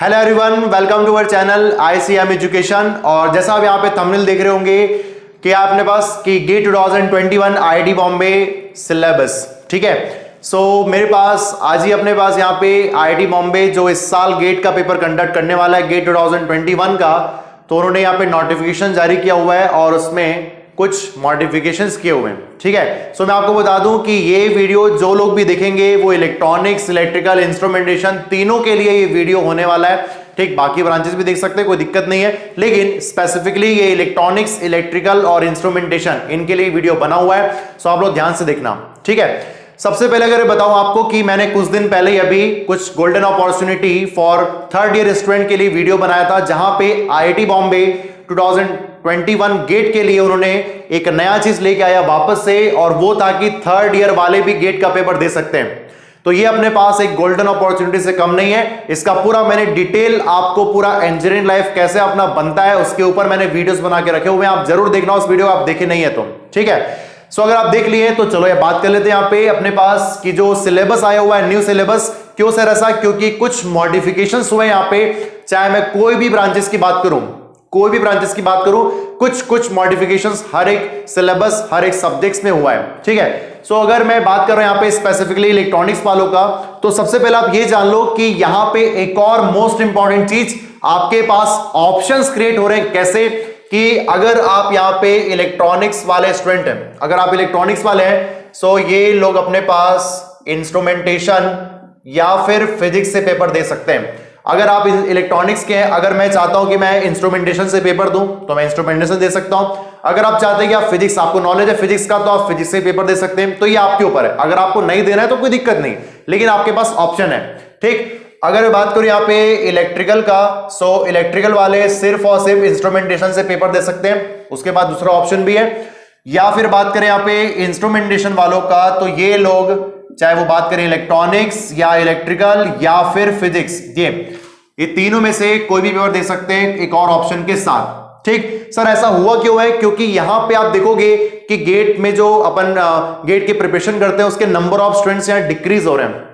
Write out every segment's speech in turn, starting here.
Hello everyone, welcome to our channel ICM education. और जैसा आप यहाँ पे थंबनेल देख रहे होंगे कि आपने पास कि गेट 2021 IIT बॉम्बे सिलेबस, ठीक है। सो मेरे पास आज ही अपने पास यहाँ पे IIT बॉम्बे जो इस साल गेट का पेपर कंडक्ट करने वाला है गेट 2021 का, तो उन्होंने यहाँ पे नोटिफिकेशन जारी किया हुआ है और उसमें कुछ मॉडिफिकेशंस किए हुए हैं, ठीक है। सो मैं आपको बता दूं कि ये वीडियो जो लोग भी देखेंगे वो इलेक्ट्रॉनिक्स, इलेक्ट्रिकल, इंस्ट्रूमेंटेशन तीनों के लिए ये वीडियो होने वाला है, ठीक। बाकी ब्रांचेस भी देख सकते हैं, कोई दिक्कत नहीं है, लेकिन स्पेसिफिकली ये इलेक्ट्रॉनिक्स, इलेक्ट्रिकल और इंस्ट्रूमेंटेशन इनके लिए वीडियो बना हुआ है। सो आप लोग ध्यान से देखना, ठीक है। सबसे पहले अगर बताऊं आपको कि मैंने कुछ दिन पहले ही अभी कुछ golden opportunity for third year student के लिए वीडियो बनाया था, जहां पे IIT बॉम्बे 2021 गेट के लिए उन्होंने एक नया चीज लेके आया वापस से, और वो था कि थर्ड ईयर वाले भी गेट का पेपर दे सकते हैं। तो ये अपने पास एक गोल्डन अपॉर्चुनिटी से कम नहीं है। इसका पूरा मैंने डिटेल आपको पूरा इंजीनियरिंग लाइफ कैसे अपना बनता है उसके ऊपर मैंने वीडियोस बना के रखे हुए हैं, आप जरूर देखना उस वीडियो, आप देखे नहीं है तो, ठीक है। सो अगर आप देख लिए तो चलो ये बात कर लेते हैं यहाँ पे अपने पास कि जो सिलेबस आया हुआ है, न्यू सिलेबस। क्यों सर ऐसा? क्योंकि कुछ मॉडिफिकेशंस हुए यहाँ पे, चाहे मैं कोई भी ब्रांचेस की बात करूं, कुछ मॉडिफिकेशंस हर एक सिलेबस, हर एक सब्जेक्ट्स में हुआ है, ठीक है। सो अगर मैं बात कर रहा हूं यहाँ पे स्पेसिफिकली इलेक्ट्रॉनिक्स वालों का, तो सबसे पहले आप ये जान लो कि यहाँ पे एक और मोस्ट इंपॉर्टेंट चीज, आपके पास ऑप्शंस क्रिएट हो रहे हैं। कैसे? कि अगर आप यहाँ पे इलेक्ट्रॉनिक्स वाले स्टूडेंट हैं, अगर आप इलेक्ट्रॉनिक्स वाले हैं, सो ये लोग अपने पास इंस्ट्रूमेंटेशन या फिर फिजिक्स से पेपर दे सकते हैं। अगर आप इलेक्ट्रॉनिक्स के हैं, अगर मैं चाहता हूं कि मैं इंस्ट्रूमेंटेशन से पेपर दूं तो मैं इंस्ट्रूमेंटेशन दे सकता हूं। अगर आप चाहते हैं कि आप फिजिक्स, आपको नॉलेज है फिजिक्स का, तो आप फिजिक्स से पेपर दे सकते हैं। तो ये आपके ऊपर है, अगर आपको नहीं देना है तो कोई दिक्कत नहीं, लेकिन आपके पास ऑप्शन है, ठीक। अगर मैं बात करूं यहाँ पे इलेक्ट्रिकल का, सो इलेक्ट्रिकल वाले सिर्फ और सिर्फ इंस्ट्रूमेंटेशन से पेपर दे सकते हैं। उसके बाद दूसरा ऑप्शन भी है। या फिर बात करें यहाँ पे इंस्ट्रूमेंटेशन वालों का, तो ये लोग चाहे वो बात करें इलेक्ट्रॉनिक्स या इलेक्ट्रिकल या फिर फिजिक्स, ये तीनों में से कोई भी पेपर दे सकते हैं एक और ऑप्शन के साथ, ठीक। सर ऐसा हुआ क्यों है? क्योंकि यहां पे आप देखोगे कि गेट में जो अपन गेट की प्रिपरेशन करते हैं उसके नंबर ऑफ स्टूडेंट्स यहां डिक्रीज हो रहे हैं।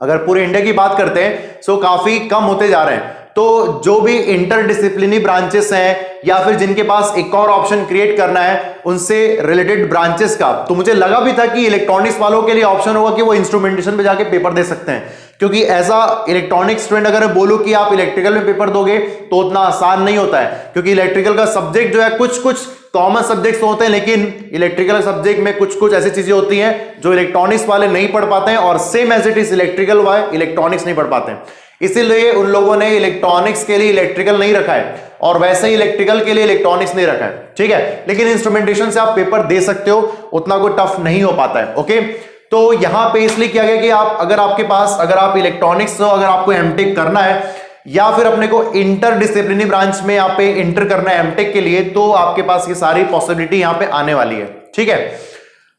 अगर पूरे इंडिया की बात करते हैं सो काफी कम होते जा रहे हैं। तो जो भी इंटरडिसिप्लिनरी ब्रांचेस हैं या फिर जिनके पास एक और ऑप्शन क्रिएट करना है उनसे रिलेटेड ब्रांचेस का, तो मुझे लगा भी था कि इलेक्ट्रॉनिक्स वालों के लिए ऑप्शन होगा कि वो इंस्ट्रूमेंटेशन पे जाके पेपर दे सकते हैं। क्योंकि एज अ इलेक्ट्रॉनिक स्टूडेंट अगर मैं बोलूं कि आप इलेक्ट्रिकल में पेपर दोगे तो उतना आसान नहीं होता है, क्योंकि इलेक्ट्रिकल का सब्जेक्ट जो है कुछ कॉमन सब्जेक्ट्स होते हैं, लेकिन इलेक्ट्रिकल सब्जेक्ट में कुछ ऐसी चीजें होती हैं जो इलेक्ट्रॉनिक्स वाले नहीं पढ़ पाते हैं, और same as it is electrical वाले इलेक्ट्रॉनिक्स नहीं पढ़ पाते हैं। इसीलिए उन लोगों ने इलेक्ट्रॉनिक्स के लिए इलेक्ट्रिकल नहीं रखा है और वैसे ही इलेक्ट्रिकल के लिए इलेक्ट्रॉनिक्स नहीं रखा है, ठीक है। लेकिन इंस्ट्रूमेंटेशन से आप पेपर दे सकते हो, उतना कोई टफ नहीं हो पाता है, ओके। तो यहां पे इसलिए किया गया कि आप अगर आप इलेक्ट्रॉनिक्स हो, अगर आपको एमटेक करना है या फिर अपने को इंटरडिसिप्लिनरी ब्रांच में यहाँ पे इंटर करना है एमटेक के लिए, तो आपके पास ये सारी पॉसिबिलिटी यहाँ पे आने वाली है, ठीक है।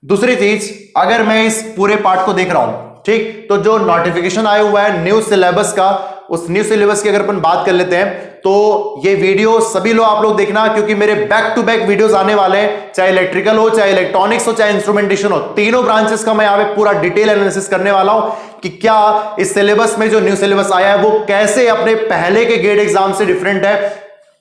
दूसरी चीज, अगर मैं इस पूरे पार्ट को देख रहा हूं, ठीक, तो जो नोटिफिकेशन आया हुआ है न्यू सिलेबस का, उस न्यू सिलेबस की अगर अपन बात कर लेते हैं, तो ये वीडियो सभी लोग आप लोग देखना, क्योंकि मेरे बैक टू बैक वीडियोस आने वाले हैं, चाहे इलेक्ट्रिकल हो, चाहे इलेक्ट्रॉनिक्स हो, चाहे इंस्ट्रूमेंटेशन हो, तीनों ब्रांचेस का मैं यहाँ पे पूरा डिटेल एनालिसिस करने वाला हूं कि क्या इस सिलेबस में जो न्यू सिलेबस आया है वो कैसे अपने पहले के गेट एग्जाम से डिफरेंट है।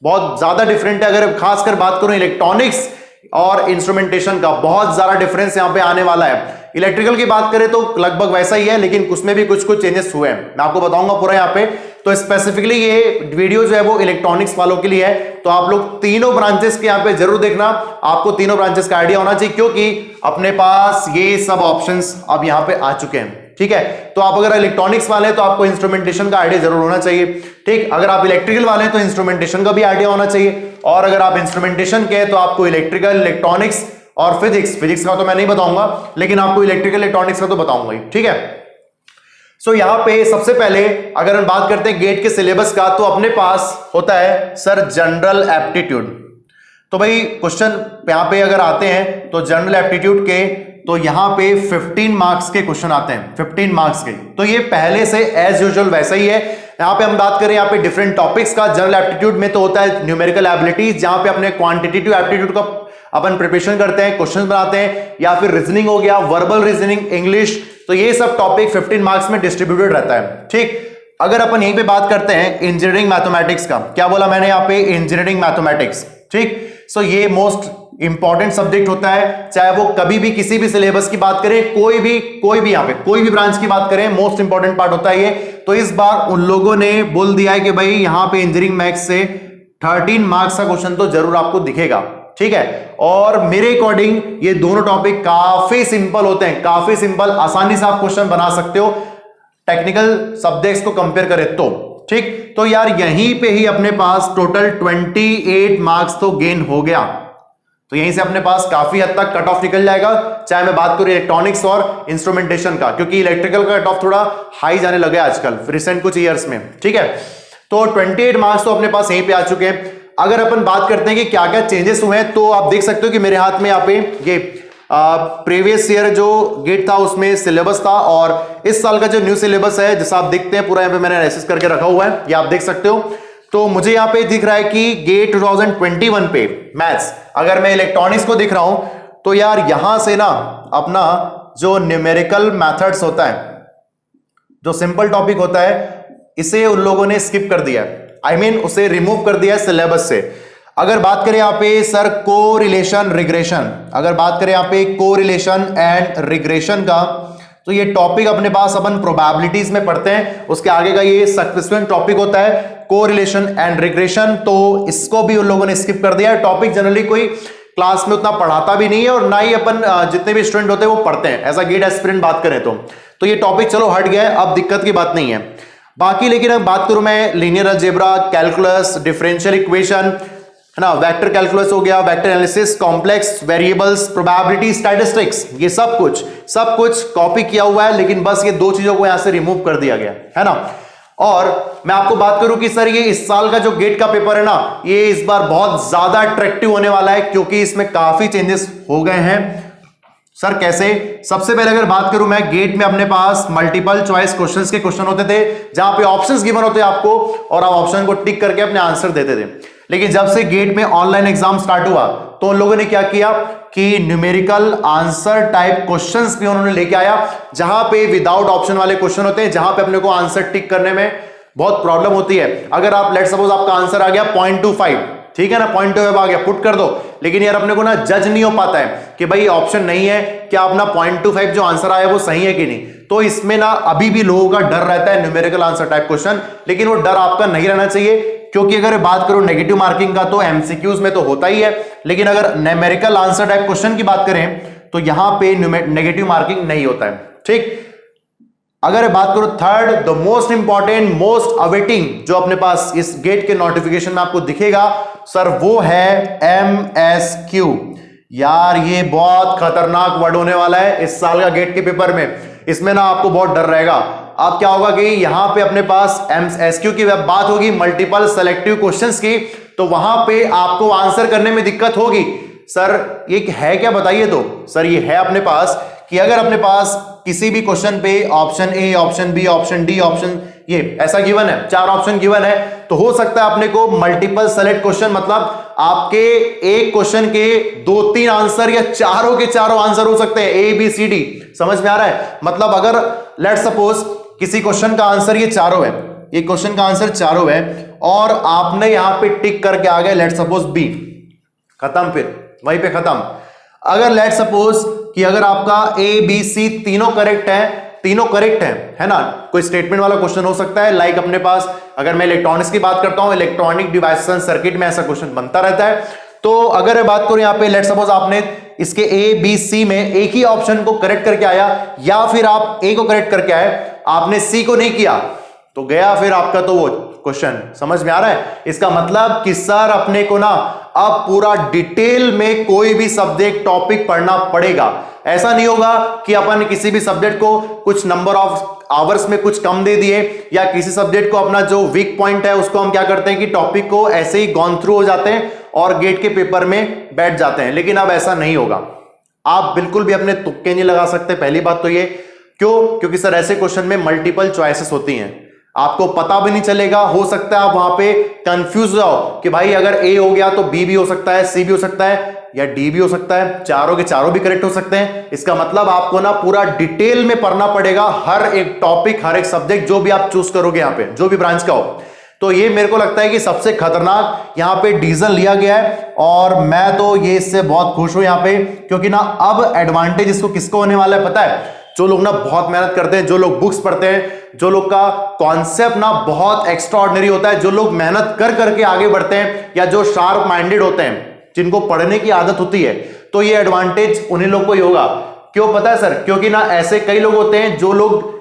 बहुत ज्यादा डिफरेंट है। अगर खासकर बात करूं इलेक्ट्रॉनिक्स और इंस्ट्रूमेंटेशन का, बहुत ज्यादा डिफरेंस यहां पे आने वाला है। इलेक्ट्रिकल की बात करें तो लगभग वैसा ही है, लेकिन उसमें भी कुछ चेंजेस हुए हैं, मैं आपको बताऊंगा पूरा यहाँ पे। तो स्पेसिफिकली ये वीडियो जो है वो इलेक्ट्रॉनिक्स वालों के लिए है, तो आप लोग तीनों ब्रांचेस के यहाँ पे जरूर देखना, आपको तीनों ब्रांचेस का आइडिया होना चाहिए, क्योंकि अपने पास ये सब ऑप्शंस अब यहाँ पे आ चुके हैं, ठीक है। तो आप अगर इलेक्ट्रॉनिक्स वाले हैं तो आपको इंस्ट्रूमेंटेशन का आइडिया जरूर होना चाहिए, ठीक। अगर आप इलेक्ट्रिकल वाले हैं तो इंस्ट्रूमेंटेशन का भी आइडिया होना चाहिए, और अगर आप इंस्ट्रूमेंटेशन के हैं तो आपको इलेक्ट्रिकल, इलेक्ट्रॉनिक्स और फिजिक्स का तो मैं नहीं बताऊंगा, लेकिन आपको इलेक्ट्रिकल इलेक्ट्रॉनिक्स का तो बताऊंगा ही, ठीक है। सो यहां पे सबसे पहले अगर हम बात करते हैं गेट के सिलेबस का, तो अपने पास होता है सर जनरल एप्टीट्यूड। तो भाई क्वेश्चन यहां पे अगर आते हैं तो जनरल एप्टीट्यूड के, तो यहां पे 15 मार्क्स के क्वेश्चन आते हैं, 15 मार्क्स के। तो ये पहले से एज यूजुअल वैसा ही है। यहां पे हम बात करें यहाँ पे डिफरेंट टॉपिक्स का, जनरल एप्टीट्यूड में तो होता है न्यूमेरिकल एबिलिटीज, जहां पे अपने क्वांटिटेटिव एप्टीट्यूड का अपन प्रिपरेशन करते हैं, क्वेश्चन बनाते हैं, या फिर रीजनिंग हो गया, वर्बल रीजनिंग, इंग्लिश, तो ये सब टॉपिक 15 मार्क्स में डिस्ट्रीब्यूटेड रहता है, ठीक। अगर अपन यहीं पे बात करते हैं इंजीनियरिंग मैथमेटिक्स का, क्या बोला मैंने यहाँ पे, इंजीनियरिंग मैथमेटिक्स, ठीक। सो ये मोस्ट इंपॉर्टेंट सब्जेक्ट होता है, चाहे वो कभी भी किसी भी सिलेबस की बात करें, कोई भी यहाँ पे कोई भी ब्रांच की बात करें, मोस्ट इंपॉर्टेंट पार्ट होता है ये। तो इस बार उन लोगों ने बोल दिया है कि भाई यहाँ पे इंजीनियरिंग मैथ्स से 13 मार्क्स का क्वेश्चन तो जरूर आपको दिखेगा, ठीक है। और मेरे अकॉर्डिंग ये दोनों टॉपिक काफी सिंपल होते हैं, काफी सिंपल, आसानी से आप क्वेश्चन बना सकते हो टेक्निकल सब्जेक्ट्स को कंपेयर करें तो, ठीक। तो यार यहीं पे ही अपने पास टोटल 28 मार्क्स तो गेन हो गया, तो यहीं से अपने पास काफी हद तक कट ऑफ निकल जाएगा, चाहे मैं बात करूं इलेक्ट्रॉनिक्स और इंस्ट्रूमेंटेशन का, क्योंकि इलेक्ट्रिकल का कट ऑफ थोड़ा हाई जाने लगा है आजकल रिसेंट कुछ ईयर्स में, ठीक है। तो 28 मार्क्स तो अपने पास यहीं पे आ चुके हैं। अगर अपन बात करते हैं कि क्या क्या चेंजेस हुए हैं, तो आप देख सकते हो कि मेरे हाथ में यहाँ पे ये प्रीवियस ईयर जो गेट था उसमें सिलेबस था, और इस साल का जो न्यू सिलेबस है जैसा आप देखते हैं पूरा यहाँ पे मैंने एनालिसिस करके रखा हुआ है, ये आप देख सकते हो। तो मुझे यहाँ पे दिख रहा है कि गेट 2021 पे मैथ्स, अगर मैं इलेक्ट्रॉनिक्स को दिख रहा हूं तो यार यहां से ना अपना जो न्यूमेरिकल मेथड्स होता है, जो सिंपल टॉपिक होता है, इसे उन लोगों ने स्किप कर दिया है, आई मीन उसे रिमूव कर दिया है सिलेबस से। अगर बात करें यहाँ पे सर कोरिलेशन रिग्रेशन, अगर बात करें यहाँ पे कोरिलेशन एंड रिग्रेशन का, तो ये टॉपिक अपने पास अपन प्रोबेबिलिटीज में पढ़ते हैं, उसके आगे का ये सब्सिक्वेंट टॉपिक होता है कोरिलेशन एंड रिग्रेशन, तो इसको भी उन लोगों ने स्किप कर दिया है। टॉपिक जनरली कोई क्लास में उतना पढ़ाता भी नहीं है, और ना ही अपन जितने भी स्टूडेंट होते हैं वो पढ़ते हैं, एज अ गेट एस्पिरेंट बात करें तो ये टॉपिक चलो हट गया है, अब दिक्कत की बात नहीं है बाकी। लेकिन अब बात करूं मैं linear algebra, calculus, differential equation, है ना, वेक्टर कैलकुलस हो गया, vector analysis, complex variables, probability, statistics, ये सब कुछ कॉपी किया हुआ है, लेकिन बस ये दो चीजों को यहां से रिमूव कर दिया गया है ना। और मैं आपको बात करूं कि सर ये इस साल का जो गेट का पेपर है ना, ये इस बार बहुत ज्यादा अट्रैक्टिव होने वाला है, क्योंकि इसमें काफी चेंजेस हो गए हैं। सर कैसे? सबसे पहले अगर बात करूं मैं, गेट में अपने पास मल्टीपल चॉइस क्वेश्चंस के क्वेश्चन होते थे, जहां पे ऑप्शंस गिवन होते आपको और आप ऑप्शन को टिक करके अपने आंसर देते थे। लेकिन जब से गेट में ऑनलाइन एग्जाम स्टार्ट हुआ, तो उन लोगों ने क्या किया कि न्यूमेरिकल आंसर टाइप क्वेश्चंस भी उन्होंने लेके आया, जहां पे विदाउट ऑप्शन वाले क्वेश्चन होते हैं, जहां पे अपने को आंसर टिक करने में बहुत प्रॉब्लम होती है। अगर आप लेट सपोज आपका आंसर आ गया 0.25, ठीक है ना, 0.25 आ गया, पुट कर दो, लेकिन यार अपने को ना जज नहीं हो पाता है कि भाई ऑप्शन नहीं है, क्या अपना 0.25 जो आंसर आया वो सही है कि नहीं। तो इसमें ना अभी भी लोगों का डर रहता है न्यूमेरिकल आंसर टाइप क्वेश्चन, लेकिन वो डर आपका नहीं रहना चाहिए, क्योंकि अगर बात करूं नेगेटिव मार्किंग का तो एमसीक्यूज में तो होता ही है, लेकिन अगर न्यूमेरिकल आंसर टाइप क्वेश्चन की बात करें तो यहां पे नेगेटिव मार्किंग नहीं होता है, ठीक। अगर बात करूं third, the most important, most awaiting, जो अपने पास इस गेट के नोटिफिकेशन में आपको दिखेगा सर, वो है MSQ। यार ये बहुत खतरनाक वर्ड होने वाला है इस साल का गेट के पेपर में, इसमें ना आपको बहुत डर रहेगा। अब क्या होगा कि यहां पे अपने पास MSQ की बात होगी, मल्टीपल सेलेक्टिव क्वेश्चंस की, तो वहां पे आपको आंसर करने में दिक्कत होगी। सर ये है क्या बताइए? तो सर ये है अपने पास कि अगर अपने पास किसी भी क्वेश्चन पे option A, option B, option D, option ये ऐसा गिवन है, 4 ऑप्शन गिवन है, तो हो सकता है अपने को मल्टीपल सेलेक्ट क्वेश्चन, मतलब आपके एक क्वेश्चन के 2-3 आंसर या चारों के चारों आंसर हो सकते हैं, ABCD। समझ में आ रहा है? मतलब अगर लेट सपोज किसी क्वेश्चन का आंसर ये चारों है, ये क्वेश्चन का आंसर चारों है, और आपने यहां पे टिक करके आ गए लेट सपोज बी, खत्म, फिर वहीं पे खत्म। अगर लेट सपोज कि अगर आपका ABC तीनों करेक्ट है ना, कोई स्टेटमेंट वाला क्वेश्चन हो सकता है, लाइक अपने पास अगर मैं इलेक्ट्रॉनिक्स की बात करता हूं, इलेक्ट्रॉनिक डिवाइसेस एंड सर्किट में ऐसा क्वेश्चन बनता रहता है। तो अगर बात करूं यहां पे लेट सपोज आपने इसके ABC में एक ही ऑप्शन को करेक्ट करके आया, या फिर आप A को करेक्ट करके आए, आपने C को नहीं किया, तो गया फिर आपका तो वो क्वेश्चन। समझ में आ रहा है? इसका मतलब कि सर अपने को ना अब पूरा डिटेल में कोई भी सब्जेक्ट टॉपिक पढ़ना पड़ेगा। ऐसा नहीं होगा कि अपन किसी भी सब्जेक्ट को कुछ नंबर ऑफ आवर्स में कुछ कम दे दिए, या किसी सब्जेक्ट को अपना जो वीक पॉइंट है उसको हम क्या करते हैं कि टॉपिक को ऐसे ही गॉन थ्रू हो जाते हैं और गेट के पेपर में बैठ जाते हैं। लेकिन अब ऐसा नहीं होगा, आप बिल्कुल भी अपने तुक्के नहीं लगा सकते। पहली बात तो ये क्यों? क्योंकि सर ऐसे क्वेश्चन में मल्टीपल चॉइसेस होती हैं। आपको पता भी नहीं चलेगा, हो सकता है आप वहां पे कंफ्यूज हो जाओ कि भाई अगर ए हो गया तो बी भी हो सकता है, सी भी हो सकता है या डी भी हो सकता है, चारों के चारों भी करेक्ट हो सकते हैं। इसका मतलब आपको ना पूरा डिटेल में पढ़ना पड़ेगा, हर एक टॉपिक, हर एक सब्जेक्ट जो भी आप चूज करोगे यहां पे, जो भी ब्रांच का हो। तो ये मेरे को लगता है कि सबसे खतरनाक यहां पे डिसीजन लिया गया है, और मैं तो ये इससे बहुत खुश हूं यहां पे, क्योंकि ना अब एडवांटेज इसको किसको होने वाला है पता है? जो लोग ना बहुत मेहनत करते हैं, जो लोग बुक्स पढ़ते हैं, जो लोग का कॉन्सेप्ट ना बहुत एक्स्ट्रा ऑर्डिनरी होता है, जो लोग मेहनत कर करके आगे बढ़ते हैं, या जो शार्प माइंडेड होते हैं, जिनको पढ़ने की आदत होती है, तो ये एडवांटेज उन्हीं लोग को ही होगा। क्यों पता है सर? क्योंकि ना ऐसे कई लोग होते हैं, जो लोग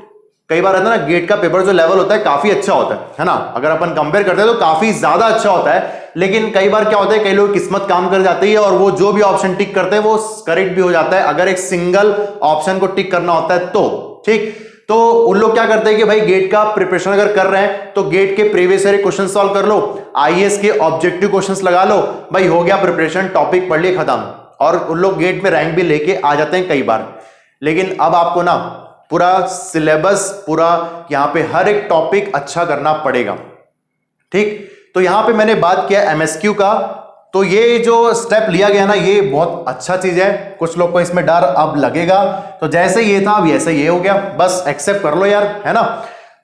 कई बार रहता है ना, गेट का पेपर जो लेवल होता है काफी अच्छा होता है ना, अगर अपन कंपेयर करते हैं तो काफी ज्यादा अच्छा होता है, लेकिन कई बार क्या होता है, कई लोग किस्मत काम कर जाती है और वो जो भी ऑप्शन टिक करते हैं वो करेक्ट भी हो जाता है, अगर एक सिंगल ऑप्शन को टिक करना होता है तो। ठीक, तो उन लोग क्या करते हैं कि भाई गेट का प्रिपरेशन अगर कर रहे हैं तो गेट के प्रीवियस ईयर क्वेश्चन सॉल्व कर लो, आईएएस के ऑब्जेक्टिव क्वेश्चंस लगा लो, भाई हो गया प्रिपरेशन, टॉपिक पढ़ लिए, खत्म। और उन लोग गेट में रैंक भी लेके आ जाते हैं कई बार। लेकिन अब आपको ना पूरा सिलेबस, पूरा यहां पे हर एक टॉपिक अच्छा करना पड़ेगा। ठीक, तो यहां पे मैंने बात किया एमएसक्यू का, तो ये जो स्टेप लिया गया ना, ये बहुत अच्छा चीज है। कुछ लोग को इसमें डर अब लगेगा, तो जैसे ये था अब ऐसे ये हो गया, बस एक्सेप्ट कर लो यार, है ना।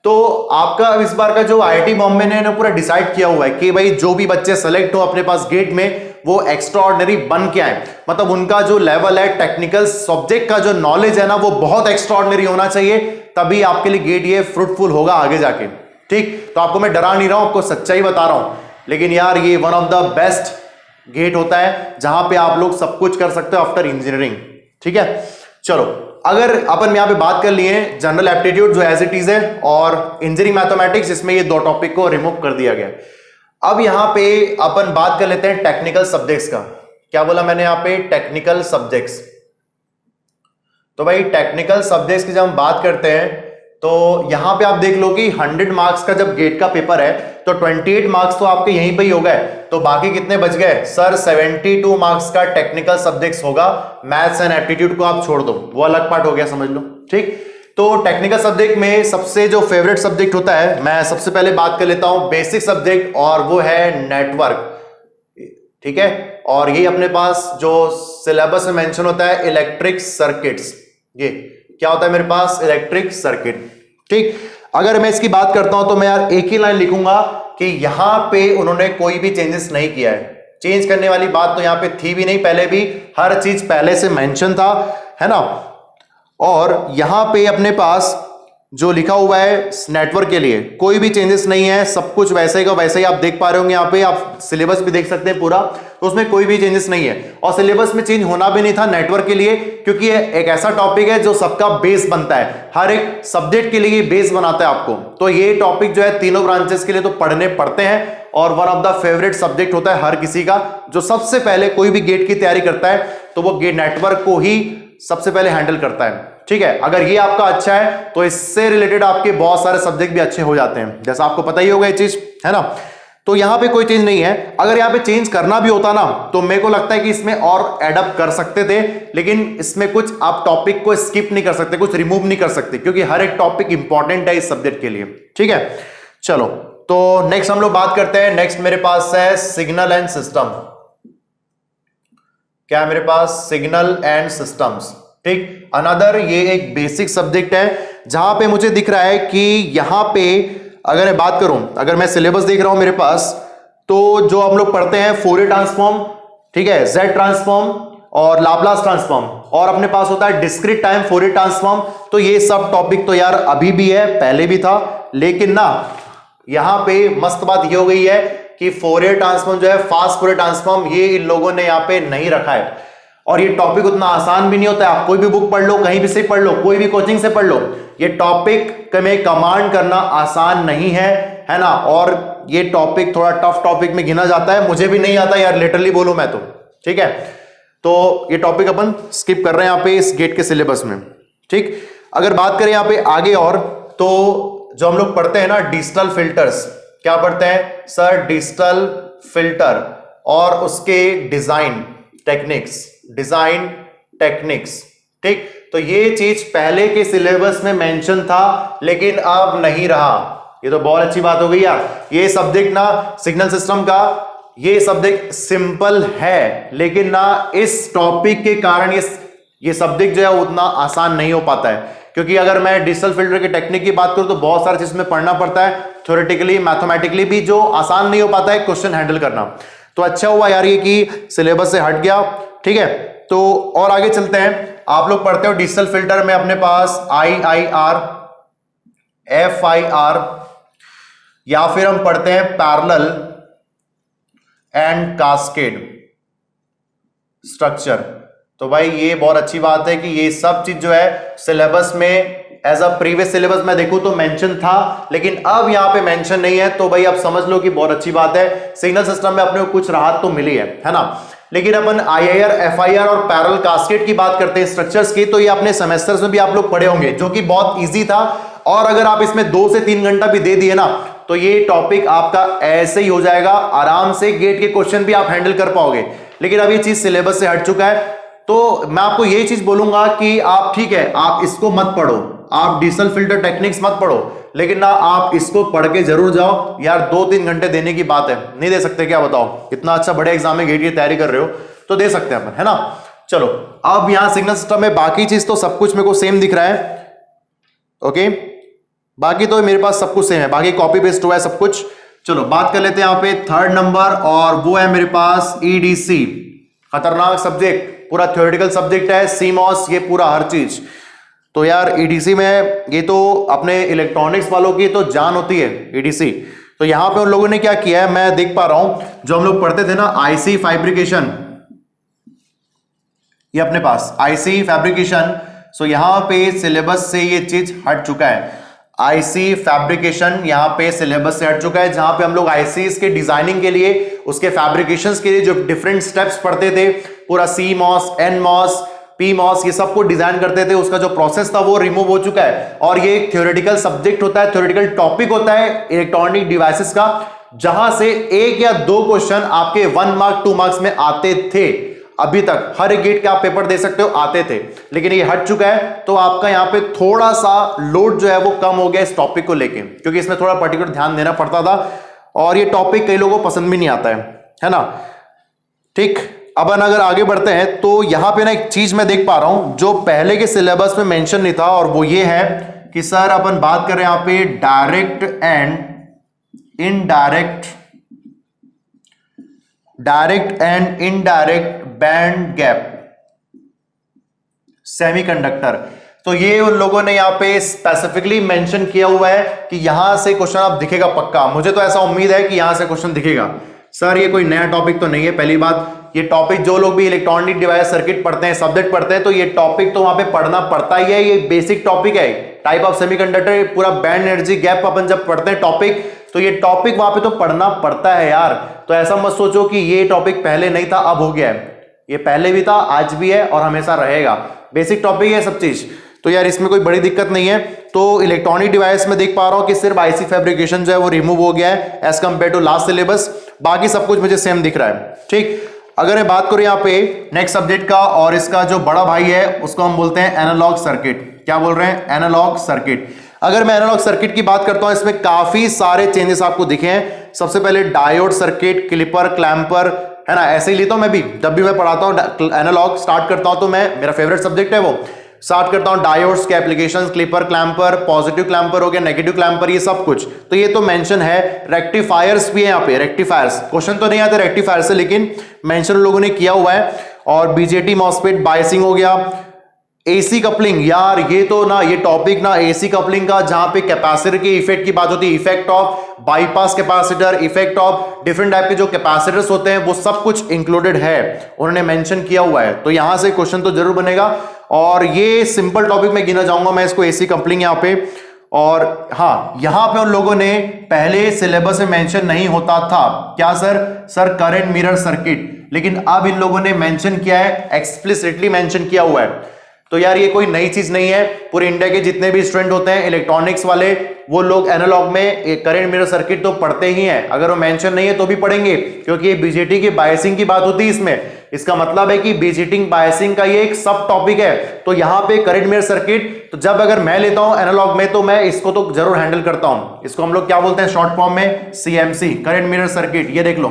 तो आपका इस बार का जो आईआईटी बॉम्बे ने पूरा डिसाइड किया हुआ है कि भाई जो भी बच्चे सेलेक्ट हो अपने पास गेट में, वो एक्स्ट्रा ऑर्डिनरी बन के आए, मतलब उनका जो लेवल है टेक्निकल सब्जेक्ट का, जो नॉलेज है ना, वो बहुत एक्स्ट्रा ऑर्डिनरी होना चाहिए, तभी आपके लिए गेट ये फ्रूटफुल होगा आगे जाके। ठीक, तो आपको मैं डरा नहीं रहा हूं, आपको सच्चाई बता रहा हूं, लेकिन यार ये one of the best GATE होता है जहां पे आप लोग सब कुछ कर सकते हो आफ्टर इंजीनियरिंग। ठीक है, चलो अगर अपन यहां पे बात कर लिए जनरल एप्टीट्यूड जो एज इट इज है, और इंजीनियरिंग मैथमेटिक्स, इसमें ये दो टॉपिक को रिमूव कर दिया गया। अब यहां पे अपन बात कर लेते हैं टेक्निकल सब्जेक्ट्स का। क्या बोला मैंने यहां पे? Technical subjects. तो भाई टेक्निकल सब्जेक्ट्स की जब हम बात करते हैं तो यहां पे आप देख लो कि 100 मार्क्स का जब गेट का पेपर है तो 28 मार्क्स तो आपके यहीं पे ही हो गए, तो बाकी कितने बच गए सर? 72 मार्क्स का टेक्निकल सब्जेक्ट्स होगा। मैथ्स एंड एप्टीट्यूड को आप छोड़ दो, वो अलग पार्ट हो गया, समझ लो। ठीक, तो टेक्निकल सब्जेक्ट में सबसे जो फेवरेट सब्जेक्ट होता है, मैं सबसे पहले बात कर लेता हूं बेसिक सब्जेक्ट, और वो है नेटवर्क। ठीक है, और ये अपने पास जो सिलेबस में मेंशन होता है इलेक्ट्रिक सर्किट्स, ये क्या होता है मेरे पास? Electric circuit. ठीक, अगर मैं इसकी बात करता हूं तो मैं यार एक ही लाइन लिखूंगा कि यहां पे उन्होंने कोई भी चेंजेस नहीं किया है। चेंज करने वाली बात तो यहां पे थी भी नहीं, पहले भी हर चीज पहले से मेंशन था, है ना। और यहां पे अपने पास जो लिखा हुआ है नेटवर्क के लिए कोई भी चेंजेस नहीं है, सब कुछ वैसे ही का वैसे ही आप देख पा रहे होंगे। यहाँ पे आप सिलेबस भी देख सकते हैं पूरा, तो उसमें कोई भी चेंजेस नहीं है, और सिलेबस में चेंज होना भी नहीं था नेटवर्क के लिए, क्योंकि ये एक ऐसा टॉपिक है जो सबका बेस बनता है, हर एक सब्जेक्ट के लिए बेस बनाता है आपको। तो ये टॉपिक जो है तीनों ब्रांचेस के लिए तो पढ़ने पड़ते हैं, और one of the favourite subject होता है हर किसी का। जो सबसे पहले कोई भी गेट की तैयारी करता है तो वो गेट नेटवर्क को ही सबसे पहले हैंडल करता है। ठीक है, अगर ये आपका अच्छा है तो इससे रिलेटेड आपके बहुत सारे सब्जेक्ट भी अच्छे हो जाते हैं, जैसा आपको पता ही होगा ये चीज, है ना। तो यहां पे कोई चेंज नहीं है। अगर यहां पे चेंज करना भी होता ना तो मेरे को लगता है कि इसमें और एडअप कर सकते थे, लेकिन इसमें कुछ आप टॉपिक को स्किप नहीं कर सकते, कुछ रिमूव नहीं कर सकते, क्योंकि हर एक टॉपिक इंपॉर्टेंट है इस सब्जेक्ट के लिए। ठीक है, चलो तो नेक्स्ट हम लोग बात करते हैं। नेक्स्ट मेरे पास है सिग्नल एंड सिस्टम। क्या है मेरे पास? Signal and systems. ठीक, अनदर ये एक बेसिक सब्जेक्ट है जहां पे मुझे दिख रहा है कि यहां पे अगर मैं बात करूं, अगर मैं सिलेबस देख रहा हूं मेरे पास, तो जो हम लोग पढ़ते हैं फोरियर ट्रांसफॉर्म, ठीक है, जेड ट्रांसफॉर्म और लाप्लास ट्रांसफॉर्म, और अपने पास होता है डिस्क्रीट टाइम फोरियर ट्रांसफॉर्म। तो ये सब टॉपिक तो यार अभी भी है, पहले भी था, लेकिन ना यहां पे मस्त बात ये हो गई है कि फोरियर ट्रांसफॉर्म जो है, फास्ट फोरियर ट्रांसफॉर्म, ये इन लोगों ने यहां पे नहीं रखा है। और ये टॉपिक उतना आसान भी नहीं होता है, आप कोई भी बुक पढ़ लो, कहीं भी से पढ़ लो, कोई भी कोचिंग से पढ़ लो, ये टॉपिक में कमांड करना आसान नहीं है ना। और ये टॉपिक थोड़ा टफ टॉपिक में गिना जाता है, मुझे भी नहीं आता यार, लिटरली बोलूं मैं तो। ठीक है, तो ये टॉपिक अपन स्किप कर रहे हैं यहाँ पे इस गेट के सिलेबस में। ठीक, अगर बात करें यहाँ पे आगे और, तो जो हम लोग पढ़ते हैं ना डिजिटल फिल्टर्स, क्या पढ़ते हैं सर? डिजिटल फिल्टर और उसके डिजाइन टेक्निक्स, डिजाइन टेक्निक्स। ठीक, तो ये चीज पहले के सिलेबस में मेंशन था, लेकिन अब नहीं रहा। ये तो बहुत अच्छी बात हो गई यार। ये सब्जेक्ट ना सिग्नल सिस्टम का ये सब्जेक्ट सिंपल है, लेकिन ना इस टॉपिक के कारण ये सब्जेक्ट जो है उतना आसान नहीं हो पाता है, क्योंकि अगर मैं डिजिटल फिल्टर की टेक्निक की बात करूं तो बहुत सारी चीज में पढ़ना पड़ता है, थ्योरेटिकली मैथमेटिकली भी, जो आसान नहीं हो पाता है क्वेश्चन हैंडल करना। तो अच्छा हुआ यार ये कि सिलेबस से हट गया, ठीक है। तो और आगे चलते हैं। आप लोग पढ़ते हो डिजिटल फिल्टर में अपने पास IIR, FIR, या फिर हम पढ़ते हैं पैरेलल एंड कास्केड स्ट्रक्चर। तो भाई ये बहुत अच्छी बात है कि ये सब चीज जो है सिलेबस में एज अ प्रीवियस सिलेबस में देखूं तो मेंशन था, लेकिन अब यहां पे मेंशन नहीं है। तो भाई आप समझ लो कि बहुत अच्छी बात है, सिग्नल सिस्टम में अपने को कुछ राहत तो मिली है ना। लेकिन अपन IIR, FIR और पैरेलल कास्केड की बात करते हैं स्ट्रक्चर्स की, तो ये अपने सेमेस्टर्स में भी आप लोग पढ़े होंगे, जो कि बहुत ईजी था। और अगर आप इसमें 2 से 3 घंटा भी दे दिए ना, तो ये टॉपिक आपका ऐसे ही हो जाएगा, आराम से गेट के क्वेश्चन भी आप हैंडल कर पाओगे। लेकिन अब ये चीज सिलेबस से हट चुका है, तो मैं आपको यही चीज बोलूंगा कि आप, ठीक है, आप इसको मत पढ़ो, आप डिजिटल फिल्टर टेक्निक्स मत पढ़ो, लेकिन ना आप इसको पढ़ के जरूर जाओ यार। 2-3 घंटे देने की बात है, नहीं दे सकते क्या बताओ? इतना अच्छा बड़े एग्जाम में गेट की तैयारी कर रहे हो तो दे सकते हैं अपन, है ना। चलो अब यहां सिग्नल सिस्टम में बाकी चीज तो सब कुछ मेरे को सेम दिख रहा है, ओके। बाकी तो मेरे पास सब कुछ सेम है, बाकी कॉपी पेस्ट हुआ है सब कुछ। चलो बात कर लेते हैं यहाँ पे 3rd नंबर, और वो है मेरे पास EDC। खतरनाक सब्जेक्ट, पूरा थ्योरेटिकल सब्जेक्ट है, CMOS, ये पूरा हर चीज। तो यार EDC में ये तो अपने इलेक्ट्रॉनिक्स वालों की तो जान होती है EDC। तो यहां पे उन लोगों ने क्या किया है, मैं देख पा रहा हूं, जो हम लोग पढ़ते थे ना IC फैब्रिकेशन, ये अपने पास IC फैब्रिकेशन। सो यहां पे सिलेबस से ये चीज हट चुका है। IC फैब्रिकेशन यहां पे सिलेबस से हट चुका है, जहां पे हम लोग ICs के डिजाइनिंग के लिए, उसके फैब्रिकेशंस के लिए जो डिफरेंट स्टेप्स पढ़ते थे, पूरा CMOS, NMOS, PMOS, ये सब को डिजाइन करते थे, उसका जो प्रोसेस था वो रिमूव हो चुका है। और ये एक थ्योरेटिकल सब्जेक्ट होता है, थ्योरेटिकल टॉपिक होता है इलेक्ट्रॉनिक डिवाइसेस का, जहां से 1 या 2 क्वेश्चन आपके 1 मार्क 2 मार्क्स में आते थे। अभी तक हर एक गेट का आप पेपर दे सकते हो, आते थे, लेकिन ये हट चुका है। तो आपका यहाँ पे थोड़ा सा लोड जो है वो कम हो गया इस टॉपिक को लेके, क्योंकि इसमें थोड़ा पर्टिकुलर ध्यान देना पड़ता था, और ये टॉपिक कई लोगों को पसंद भी नहीं आता है ना। ठीक, अब अगर आगे बढ़ते हैं तो यहां पे ना एक चीज मैं देख पा रहा हूं जो पहले के सिलेबस में मेंशन नहीं था, और वो ये है कि सर अपन बात कर रहे हैं यहां पे direct and indirect band gap semiconductor. तो ये उन लोगों ने यहां पे स्पेसिफिकली मेंशन किया हुआ है कि यहां से क्वेश्चन आप दिखेगा पक्का। मुझे तो ऐसा उम्मीद है कि यहां से क्वेश्चन दिखेगा। सर ये कोई नया टॉपिक तो नहीं है, पहली बात। ये टॉपिक जो लोग भी इलेक्ट्रॉनिक डिवाइस सर्किट पढ़ते हैं, सब्जेक्ट पढ़ते हैं, तो ये टॉपिक तो वहां पे पढ़ना पड़ता ही है। ये बेसिक टॉपिक है, टाइप ऑफ सेमीकंडक्टर, पूरा बैंड एनर्जी गैप अपन जब पढ़ते हैं टॉपिक, तो ये टॉपिक वहां पे तो पढ़ना पड़ता है यार। तो ऐसा मत सोचो कि ये टॉपिक पहले नहीं था अब हो गया है, ये पहले भी था, आज भी है और हमेशा रहेगा। बेसिक टॉपिक है सब चीज, तो यार इसमें कोई बड़ी दिक्कत नहीं है। तो इलेक्ट्रॉनिक डिवाइस में देख पा रहा हूं कि सिर्फ IC फैब्रिकेशन जो है वो रिमूव हो गया है as compare to last syllabus, बाकी सब कुछ मुझे सेम दिख रहा है। ठीक, अगर मैं बात करूं यहाँ पे नेक्स्ट सब्जेक्ट का, और इसका जो बड़ा भाई है उसको हम बोलते हैं एनालॉग सर्किट। क्या बोल रहे हैं? Analogue circuit. अगर मैं एनालॉग सर्किट की बात करता हूं, इसमें काफी सारे चेंजेस आपको दिखे हैं। सबसे पहले डायोड सर्किट, क्लिपर, क्लैंपर, है ना, ऐसे ही लेता हूं मैं भी, जब भी मैं पढ़ाता हूं एनालॉग स्टार्ट करता हूं तो मेरा फेवरेट सब्जेक्ट है वो, स्टार्ट करता हूं डायोड्स के applications, clipper, clamper, positive clamper हो गया, नेगेटिव क्लैंपर, ये सब कुछ। तो ये तो मेंशन है। रेक्टिफायर्स भी है यहाँ पे, रेक्टिफायर्स क्वेश्चन तो नहीं आते रेक्टिफायर से, लेकिन मेंशन लोगों ने किया हुआ है। और BJT मॉसफेट, बायसिंग हो गया, AC कपलिंग। यार ये तो ना, ये टॉपिक ना AC कपलिंग का, जहां पे कैपेसिटर के इफेक्ट की बात होती है, effect of bypass capacitor, effect of different type के जो कैपेसिटर्स होते हैं, वो सब कुछ इंक्लूडेड है, उन्होंने मेंशन किया हुआ है। तो यहां से क्वेश्चन तो जरूर बनेगा, और ये सिंपल टॉपिक में गिना जाऊंगा मैं इसको, AC कपलिंग यहाँ पे। और हाँ, यहां पे उन लोगों ने पहले सिलेबस में मेंशन नहीं होता था, क्या सर करंट मिरर सर्किट, लेकिन अब इन लोगों ने मेंशन किया है, एक्सप्लिसिटली मेंशन किया हुआ है। तो यार ये कोई नई चीज नहीं है, पूरे इंडिया के जितने भी स्टूडेंट होते हैं इलेक्ट्रॉनिक्स वाले, वो लोग एनालॉग में करंट मिरर सर्किट तो पढ़ते ही हैं, अगर वो मेंशन नहीं है तो भी पढ़ेंगे, क्योंकि ये बीजेटी की बायसिंग की बात होती है इसमें। इसका मतलब है कि बीजेटिंग बायसिंग का ये एक सब टॉपिक है। तो यहाँ पे करंट मिरर सर्किट, तो जब अगर मैं लेता हूं एनालॉग में तो मैं इसको तो जरूर हैंडल करता हूं। इसको हम लोग क्या बोलते हैं शॉर्ट फॉर्म में, सीएमसी, करंट मिरर सर्किट। ये देख लो,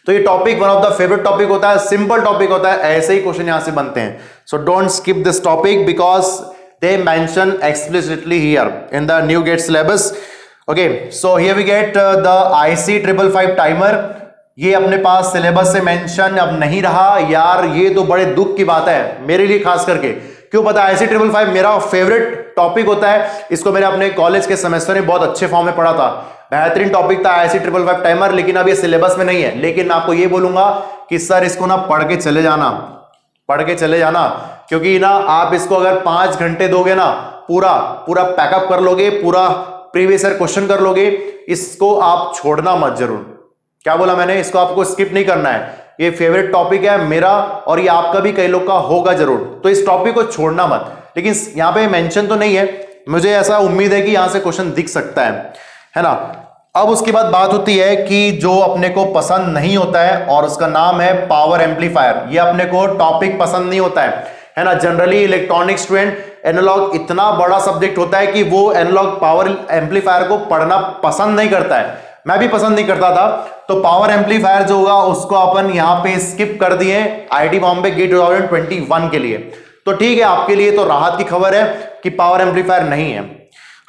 तो ये topic one of the favourite topic होता है, सिंपल टॉपिक होता है, ऐसे ही क्वेश्चन यहां से बनते हैं। So don't skip this topic because they mention explicitly here in the new GATE syllabus. Okay, so here we get the IC 555 timer. ये अपने पास सिलेबस से मेंशन अब नहीं रहा यार, ये तो बड़े दुख की बात है मेरे लिए खास करके। क्यों पता है, IC 555 मेरा फेवरेट टॉपिक होता है, इसको मैंने अपने कॉलेज के सेमेस्टर में बहुत अच्छे फॉर्म में पढ़ा था, बेहतरीन टॉपिक था IC 555 टाइमर, लेकिन अब ये सिलेबस में नहीं है। लेकिन मैं आपको ये बोलूंगा कि सर इसको ना पढ़ के चले जाना, पढ़ के चले जाना, क्योंकि ना आप इसको अगर 5 घंटे दोगे ना, पूरा पूरा पैकअप कर लोगे, पूरा प्रीवियस ईयर क्वेश्चन कर लोगे, इसको आप छोड़ना मत जरूर। क्या बोला मैंने, इसको आपको स्किप नहीं करना है, ये फेवरेट टॉपिक है मेरा और ये आपका भी कई लोग का होगा जरूर, तो इस टॉपिक को छोड़ना मत। लेकिन यहां पे मेंशन तो नहीं है, मुझे ऐसा उम्मीद है कि यहां से क्वेश्चन दिख सकता है ना। अब उसके बाद बात होती है कि जो अपने को पसंद नहीं होता है और उसका नाम है पावर एम्पलीफायर। ये अपने को टॉपिक पसंद नहीं होता है ना। जनरली इलेक्ट्रॉनिक स्टूडेंट, एनालॉग इतना बड़ा सब्जेक्ट होता है कि वो एनालॉग पावर एम्पलीफायर को पढ़ना पसंद नहीं करता है, मैं भी पसंद नहीं करता था। तो पावर एम्पलीफायर जो होगा उसको अपन यहां पे स्किप कर दिए IIT बॉम्बे गेट 2021 के लिए। तो ठीक है, आपके लिए तो राहत की खबर है कि पावर एम्पलीफायर नहीं है।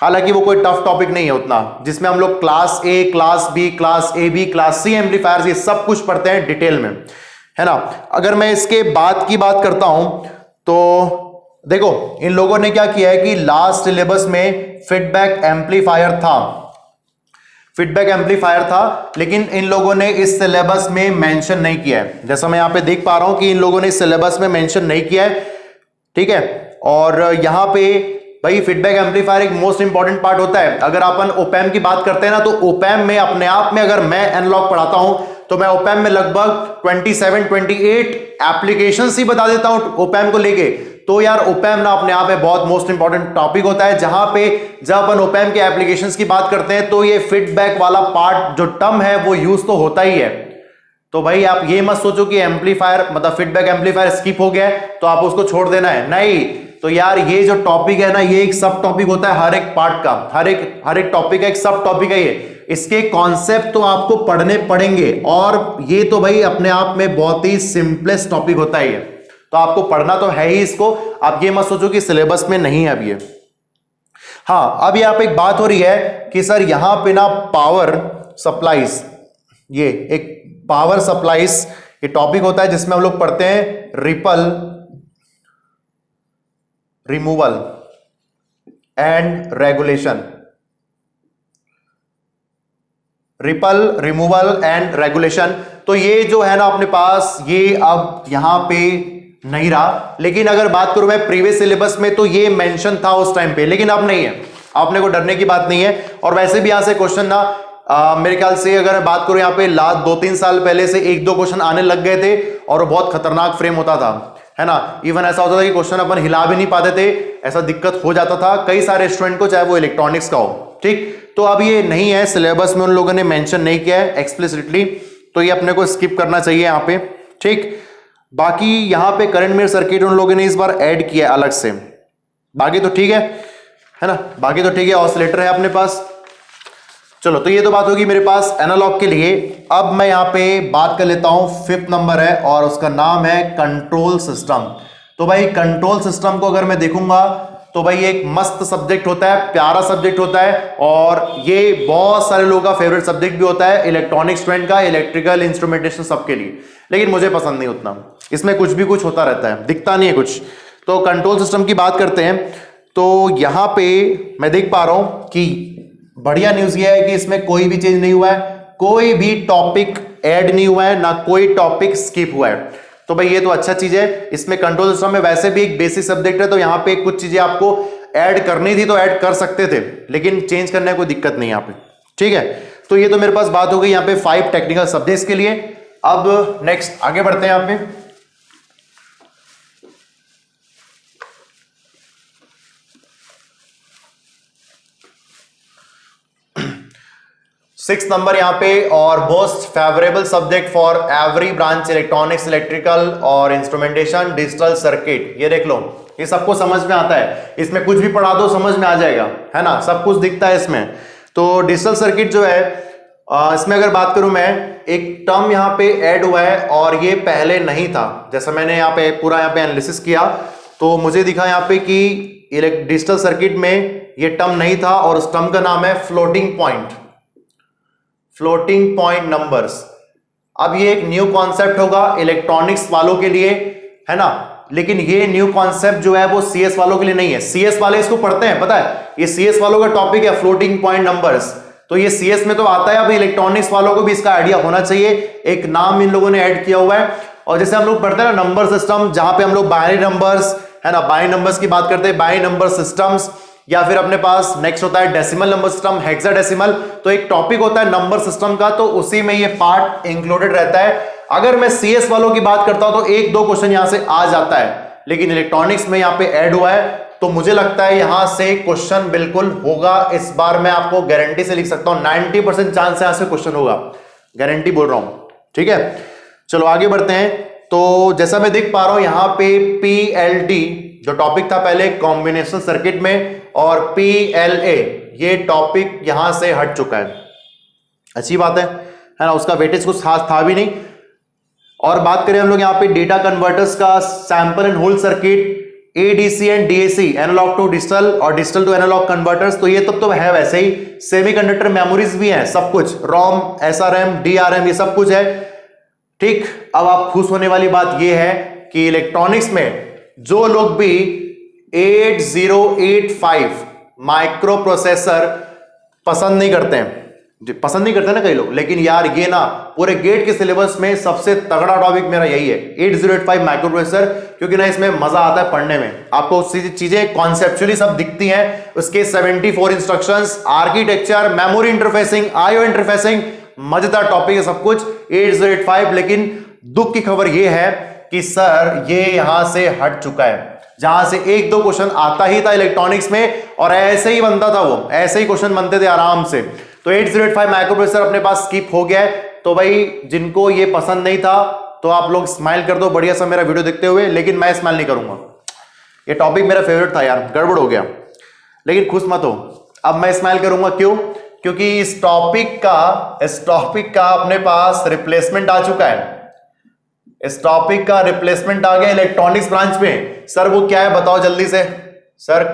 हालांकि वो कोई टफ टॉपिक नहीं है उतना, जिसमें हम लोग class A, class B, class AB, class C amplifier ये सब कुछ पढ़ते हैं डिटेल में, है ना। अगर मैं इसके बाद की बात करता हूं तो देखो, इन लोगों ने क्या किया है कि लास्ट सिलेबस में फीडबैक एम्पलीफायर था, फीडबैक एम्पलीफायर था, लेकिन इन लोगों ने इस सिलेबस में मेंशन नहीं किया है। जैसा मैं यहां पे देख पा रहा हूं कि इन लोगों ने इस सिलेबस में मेंशन नहीं किया है, ठीक है। और यहां पे भाई फीडबैक एम्पलीफायर एक मोस्ट इंपॉर्टेंट पार्ट होता है। अगर अपन ओपैम की बात करते हैं ना, तो ओपैम में अपने आप में अगर मैं एनालॉग पढ़ाता हूं तो मैं ओपैम में लगभग 27-28 एप्लीकेशंस ही बता देता हूं ओपैम को लेके। तो यार ओपैम ना अपने आप में बहुत मोस्ट इंपॉर्टेंट टॉपिक होता है, जहां पे जब अपन ओपैम के एप्लीकेशंस की बात करते हैं तो ये फीडबैक वाला पार्ट जो टर्म है वो यूज तो होता ही है। तो भाई आप ये मत सोचो कि एम्पलीफायर मतलब फीडबैक एम्पलीफायर स्किप हो गया है तो आप उसको छोड़ देना है, नहीं। तो यार ये जो टॉपिक है ना, ये एक सब टॉपिक होता है हर एक पार्ट का, हर एक टॉपिक का एक सब टॉपिक है ये। इसके कॉन्सेप्ट तो आपको पढ़ने पड़ेंगे, और ये तो भाई अपने आप में बहुत ही सिंपलेस्ट टॉपिक होता है ये, तो आपको पढ़ना तो है ही इसको। आप ये मत सोचो कि सिलेबस में नहीं है अब ये। हाँ, अब यहाँ पे एक बात हो रही है कि सर यहां पे ना पावर सप्लाईज, ये एक पावर सप्लाईज ये टॉपिक होता है जिसमें हम लोग पढ़ते हैं ripple, removal and regulation, ripple, removal and regulation. तो ये जो है ना अपने पास, ये अब यहां पे नहीं रहा। लेकिन अगर बात करूं मैं प्रीवियस सिलेबस में तो ये मेंशन था उस टाइम पे, लेकिन अब नहीं है। आपने को डरने की बात नहीं है। और वैसे भी यहां से क्वेश्चन ना मेरे ख्याल से अगर मैं बात करूं यहाँ पे लास्ट 2-3 साल पहले से 1-2 क्वेश्चन आने लग गए थे, और बहुत खतरनाक फ्रेम होता था, है ना। इवन ऐसा होता था कि क्वेश्चन अपन हिला भी नहीं पाते थे, ऐसा दिक्कत हो जाता था कई सारे स्टूडेंट को, चाहे वो इलेक्ट्रॉनिक्स का हो, ठीक। तो अब ये नहीं है सिलेबस में, उन लोगों ने मेंशन नहीं किया है एक्सप्लिसिटली, तो ये अपने को स्किप करना चाहिए यहाँ पे, ठीक। बाकी यहाँ पे करंट मिरर सर्किट उन लोगों ने इस बार ऐड किया है अलग से, बाकी तो ठीक है ना, बाकी तो ठीक है। ऑसिलेटर है अपने पास। चलो, तो ये तो बात होगी मेरे पास एनालॉग के लिए। अब मैं यहाँ पे बात कर लेता हूं, 5th नंबर है और उसका नाम है कंट्रोल सिस्टम। तो भाई कंट्रोल सिस्टम को अगर मैं देखूंगा तो भाई एक मस्त सब्जेक्ट होता है, प्यारा सब्जेक्ट होता है, और ये बहुत सारे लोगों का फेवरेट सब्जेक्ट भी होता है, इलेक्ट्रॉनिक स्टूडेंट का, इलेक्ट्रिकल इंस्ट्रूमेंटेशन सबके लिए। लेकिन मुझे पसंद नहीं उतना, इसमें कुछ भी कुछ होता रहता है, दिखता नहीं है कुछ। तो कंट्रोल सिस्टम की बात करते हैं, तो यहां पे मैं देख पा रहा हूं कि बढ़िया न्यूज ये है कि इसमें कोई भी चेंज नहीं हुआ है, कोई भी टॉपिक ऐड नहीं हुआ है, ना कोई टॉपिक स्किप हुआ है। तो भाई ये तो अच्छा चीज है। इसमें कंट्रोल सिस्टम में वैसे भी एक बेसिक सब्जेक्ट है, तो यहां पे कुछ चीजें आपको ऐड करनी थी तो ऐड कर सकते थे, लेकिन चेंज करने में कोई दिक्कत नहीं यहाँ पे, ठीक है। तो ये तो मेरे पास बात हो गई यहाँ पे 5 टेक्निकल सब्जेक्ट्स के लिए। अब नेक्स्ट आगे बढ़ते हैं यहाँ पे। 6 नंबर यहाँ पे, और most favourable subject for every branch electronics, electrical और इंस्ट्रूमेंटेशन, डिजिटल सर्किट। ये देख लो, ये सबको समझ में आता है, इसमें कुछ भी पढ़ा दो समझ में आ जाएगा, है ना, सब कुछ दिखता है इसमें। तो डिजिटल सर्किट जो है, इसमें अगर बात करूं मैं, एक टर्म यहाँ पे ऐड हुआ है और ये पहले नहीं था। जैसा मैंने यहाँ पे पूरा यहाँ पे एनालिसिस किया तो मुझे दिखा यहाँ पे कि डिजिटल सर्किट में ये टर्म नहीं था, और उस टर्म का नाम है floating point, floating point numbers. अब ये एक न्यू कॉन्सेप्ट होगा इलेक्ट्रॉनिक्स वालों के लिए, है ना, लेकिन ये न्यू कॉन्सेप्ट जो है वो सीएस वालों के लिए नहीं है। सीएस वाले इसको पढ़ते हैं, पता है, ये सीएस वालों का टॉपिक है फ्लोटिंग पॉइंट नंबर्स। तो ये सीएस में तो आता है, अभी इलेक्ट्रॉनिक्स वालों को भी इसका आइडिया होना चाहिए। एक नाम इन लोगों ने ऐड किया हुआ है। और जैसे हम लोग पढ़ते हैं ना नंबर सिस्टम, जहां पे हम लोग बाइनरी नंबर्स, है ना, बाइनरी नंबर्स की बात करते हैं, बाइनरी नंबर सिस्टम्स, या फिर अपने पास नेक्स्ट होता है डेसिमल नंबर सिस्टम, हेक्साडेसिमल। तो एक टॉपिक होता है नंबर सिस्टम का, तो उसी में ये पार्ट इंक्लूडेड रहता है। अगर मैं सीएस वालों की बात करता हूं तो एक दो क्वेश्चन यहां से आ जाता है, लेकिन इलेक्ट्रॉनिक्स में यहां पे ऐड हुआ है, तो मुझे लगता है यहां से क्वेश्चन बिल्कुल होगा इस बार। मैं आपको गारंटी से लिख सकता हूं 90% चांस है यहां से क्वेश्चन होगा, गारंटी बोल रहा हूं, ठीक है। चलो आगे बढ़ते हैं। तो जैसा मैं देख पा रहा हूं यहाँ पे पीएलडी जो टॉपिक था पहले कॉम्बिनेशन सर्किट में, और पीएलए ये टॉपिक यहां से हट चुका है, अच्छी बात है ना, उसका वेटेज कुछ खास था भी नहीं। और बात करें हम लोग यहाँ पे डेटा कन्वर्टर्स का, sample and hold circuit, ADC and DAC, analogue to digital और डिजिटल टू एनालॉग कन्वर्टर्स, तो ये तो है वैसे ही। सेमीकंडक्टर मेमोरीज भी हैं, सब कुछ, रोम, एसआरएम, डीआरएम, ये सब कुछ है, ठीक। अब आप खुश होने वाली बात ये है कि इलेक्ट्रॉनिक्स में जो लोग भी 8085 माइक्रो प्रोसेसर पसंद नहीं करते हैं, पसंद नहीं करते ना कई लोग, लेकिन यार ये ना पूरे गेट के सिलेबस में सबसे तगड़ा टॉपिक मेरा यही है, 8085 माइक्रो प्रोसेसर, क्योंकि ना इसमें मजा आता है पढ़ने में, आपको चीजें कॉन्सेप्चुअली सब दिखती हैं। उसके 74 instructions, architecture, memory interfacing, IO interfacing, मजेदार टॉपिक है सब कुछ 8085। लेकिन दुख की खबर यह है कि सर ये यहां से हट चुका है, जहां से एक दो क्वेश्चन आता ही था इलेक्ट्रॉनिक्स में, और ऐसे ही बनता था, वो ऐसे ही क्वेश्चन बनते थे आराम से। तो 8085 माइक्रो प्रोसेसर अपने पास स्किप हो गया है। तो भाई जिनको ये पसंद नहीं था तो आप लोग स्माइल कर दो बढ़िया सा मेरा वीडियो देखते हुए, लेकिन मैं स्माइल नहीं करूंगा, ये टॉपिक मेरा फेवरेट था यार, गड़बड़ हो गया, लेकिन खुश मत हो, अब मैं स्माइल करूंगा। क्यों? क्योंकि इस टॉपिक का अपने पास रिप्लेसमेंट आ चुका है, इस टॉपिक का रिप्लेसमेंट आ गया इलेक्ट्रॉनिक्स ब्रांच में। सर वो क्या है बताओ जल्दी से। Sir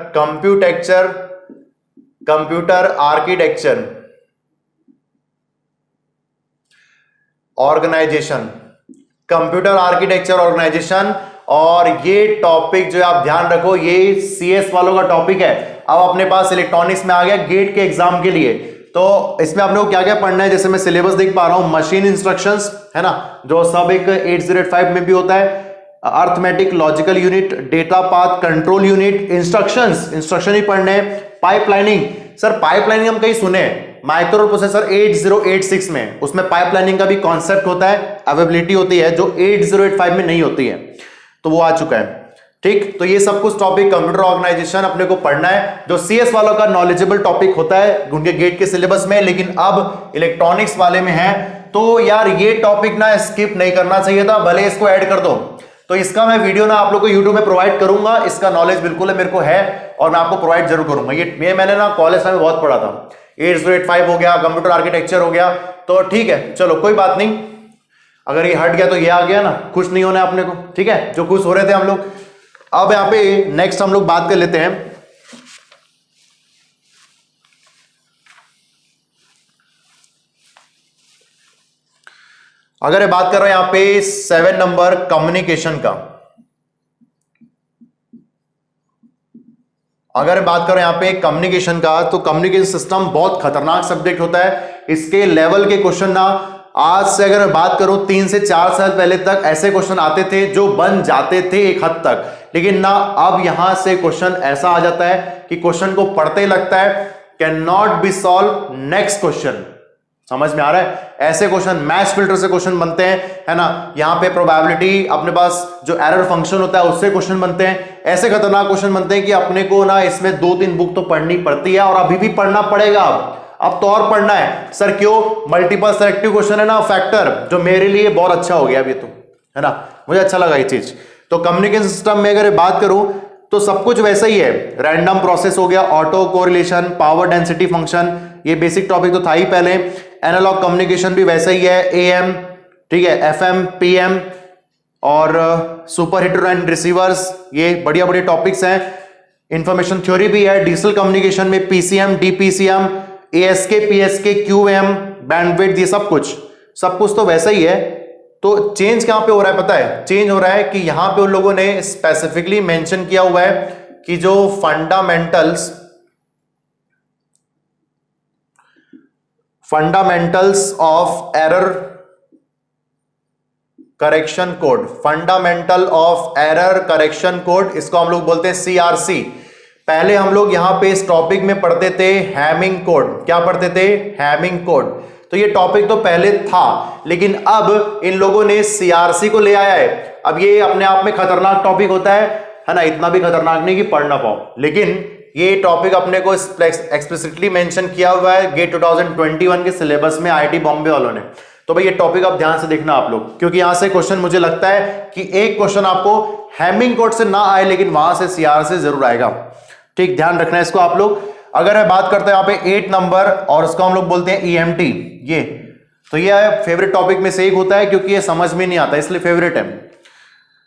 computer architecture organisation, computer architecture organisation. और ये टॉपिक जो आप ध्यान रखो, ये सीएस वालों का टॉपिक है। अब अपने पास इलेक्ट्रॉनिक्स में आ गया गेट के एग्जाम के लिए। तो इसमें आप लोग क्या क्या पढ़ना है, जैसे मैं सिलेबस देख पा रहा हूं, मशीन इंस्ट्रक्शंस, है ना, जो सब एक 8085 में भी होता है, arithmetic logical unit, data path control unit, instruction ही पढ़ने, पाइपलाइनिंग। सर पाइपलाइनिंग हम कहीं सुने, माइक्रो प्रोसेसर 8086 में, उसमें पाइपलाइनिंग का भी कॉन्सेप्ट होता है, अवेलेबिलिटी होती है, जो 8085 में नहीं होती है, तो वो आ चुका है, ठीक। तो ये सब कुछ टॉपिक कंप्यूटर ऑर्गेनाइजेशन अपने को पढ़ना है, जो सीएस वालों का नॉलेजेबल टॉपिक होता है उनके गेट के सिलेबस में, लेकिन अब इलेक्ट्रॉनिक्स वाले में है। तो यार ये टॉपिक ना स्किप नहीं करना चाहिए था, भले इसको ऐड कर दो। तो इसका मैं वीडियो ना आप लोग को यूट्यूब में प्रोवाइड करूंगा, इसका नॉलेज बिल्कुल है, मेरे को है, और मैं आपको प्रोवाइड जरूर करूंगा। ये मैंने ना कॉलेज में बहुत पढ़ा था, 8085 हो गया, कंप्यूटर आर्किटेक्चर हो गया, तो ठीक है, चलो कोई बात नहीं। अगर ये हट गया तो ये आ गया ना, खुश नहीं होना अपने को, ठीक है, जो खुश हो रहे थे हम लोग। अब यहाँ पे नेक्स्ट हम लोग बात कर लेते हैं, अगर ये बात कर रहे हैं यहां पे 7 नंबर कम्युनिकेशन का, अगर बात करें यहां पे कम्युनिकेशन का, तो कम्युनिकेशन सिस्टम बहुत खतरनाक सब्जेक्ट होता है। इसके लेवल के क्वेश्चन ना, आज से अगर मैं बात करूं 3 से 4 साल पहले तक ऐसे क्वेश्चन आते थे जो बन जाते थे एक हद तक, लेकिन ना अब यहां से क्वेश्चन ऐसा आ जाता है कि क्वेश्चन को पढ़ते ही लगता है can not be solve, next question. समझ में आ रहा है? ऐसे क्वेश्चन मैच फिल्टर से क्वेश्चन बनते हैं, है ना, यहां पे प्रोबेबिलिटी अपने पास जो एरर फंक्शन होता है उससे क्वेश्चन बनते हैं। ऐसे खतरनाक क्वेश्चन बनते हैं कि अपने को ना इसमें 2-3 बुक तो पढ़नी पड़ती है, और अभी भी पढ़ना पड़ेगा। अब तो और पढ़ना है सर, क्यों? मल्टीपल सिलेक्टिव क्वेश्चन है ना, फैक्टर, जो मेरे लिए बहुत अच्छा हो गया अभी तो, है ना, मुझे अच्छा लगा ये चीज। तो कम्युनिकेशन सिस्टम में अगर बात करूं तो सब कुछ वैसा ही है, रैंडम प्रोसेस हो गया, auto correlation, power density function, ये बेसिक टॉपिक तो था ही पहले। एनालॉग कम्युनिकेशन भी वैसा ही है, एएम, ठीक है, एफएम, पीएम और सुपर हीटर एंड रिसीवर्स, ये बढ़िया बढ़िया टॉपिक्स हैं। इंफॉर्मेशन थ्योरी भी है, डिजिटल कम्युनिकेशन में PCM, DPCM, ASK, PSK, QM, bandwidth, ये सब कुछ तो वैसा ही है। तो चेंज कहां पे हो रहा है पता है? चेंज हो रहा है कि यहां पे उन लोगों ने स्पेसिफिकली मेंशन किया हुआ है कि जो fundamentals of error correction code, fundamental of error correction code, इसको हम लोग बोलते हैं सीआरसी। पहले हम लोग यहां पे इस टॉपिक में पढ़ते थे हैमिंग कोड। क्या पढ़ते थे? Hamming code. तो ये टॉपिक तो पहले था, लेकिन अब इन लोगों ने सीआरसी को ले आया है। अब ये अपने आप में खतरनाक टॉपिक होता है ना, इतना भी खतरनाक नहीं कि पढ़ ना पाओ, लेकिन ये टॉपिक अपने को एक्सप्लिसिटली मेंशन किया हुआ है गेट 2021 के सिलेबस में आईआईटी बॉम्बे वालों ने। तो भाई ये टॉपिक आप ध्यान से देखना आप लोग, क्योंकि यहां से क्वेश्चन मुझे लगता है कि एक क्वेश्चन आपको हैमिंग कोड से ना आए, लेकिन वहां से सीआरसी जरूर आएगा। ठीक, ध्यान रखना है इसको आप लोग। अगर मैं बात करते हैं यहाँ पे 8 नंबर, और इसको हम लोग बोलते हैं ईएमटी, ये तो ये फेवरेट टॉपिक में से एक होता है, क्योंकि ये समझ में नहीं आता इसलिए फेवरेट है।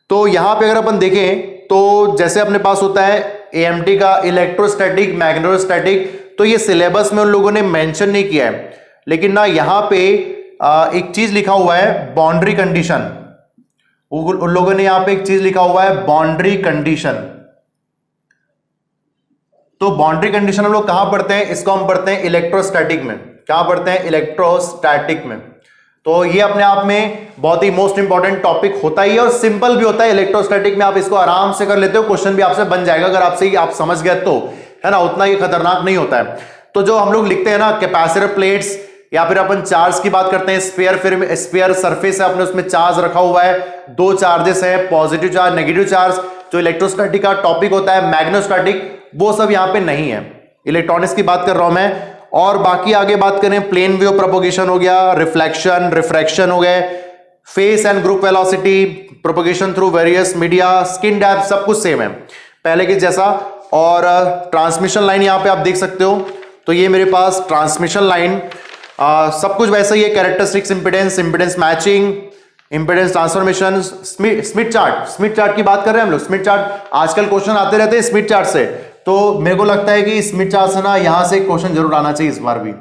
तो यहां पे अगर अपन देखें तो जैसे अपने पास होता है एएमटी का इलेक्ट्रोस्टैटिक, मैग्नेटोस्टैटिक, तो ये सिलेबस में उन लोगों ने मेंशन नहीं किया है, लेकिन ना यहां पे एक चीज लिखा हुआ है बाउंड्री कंडीशन। उन लोगों ने यहां पे एक चीज लिखा हुआ है बाउंड्री कंडीशन। तो बाउंड्री कंडीशन हम लोग कहां पढ़ते हैं? इसको हम पढ़ते हैं इलेक्ट्रोस्टैटिक में। कहां पढ़ते हैं? इलेक्ट्रोस्टैटिक में। तो ये अपने आप में बहुत ही मोस्ट इंपॉर्टेंट टॉपिक होता ही है, और सिंपल भी होता है। इलेक्ट्रोस्टैटिक में आप इसको आराम से कर लेते हो, क्वेश्चन भी आपसे बन जाएगा अगर आपसे आप समझ गए तो, है ना, उतना ये खतरनाक नहीं होता है। तो जो हम लोग लिखते हैं ना कैपेसिटर प्लेट्स, या फिर अपन चार्ज की बात करते हैं, स्फीयर सरफेस है, अपने उसमें चार्ज रखा हुआ है, 2 चार्जेस है, पॉजिटिव चार्ज, नेगेटिव चार्ज। जो इलेक्ट्रोस्टैटिक का टॉपिक होता है मैग्नेटोस्टैटिक, वो सब यहां पे नहीं है। इलेक्ट्रॉनिक्स की बात कर रहा हूं मैं। और बाकी आगे बात करें, प्लेन वेव प्रोपोगेशन हो गया, रिफ्लेक्शन, रिफ्रैक्शन हो गए, face and group velocity, propagation through various media, skin depth, सब कुछ सेम है पहले के जैसा। और ट्रांसमिशन लाइन यहां पे आप देख सकते हो, तो ये मेरे पास ट्रांसमिशन लाइन, सब कुछ वैसा ही है। Characteristics, impedance, impedance matching, impedance transformation, Smith chart की बात कर रहे हैं हम लोग। स्मिथ चार्ट आजकल क्वेश्चन आते रहते हैं स्मिथ चार्ट से, तो मेरे को लगता है कि स्मिथ चार्ट से ना यहां से क्वेश्चन जरूर आना चाहिए। इस बार भी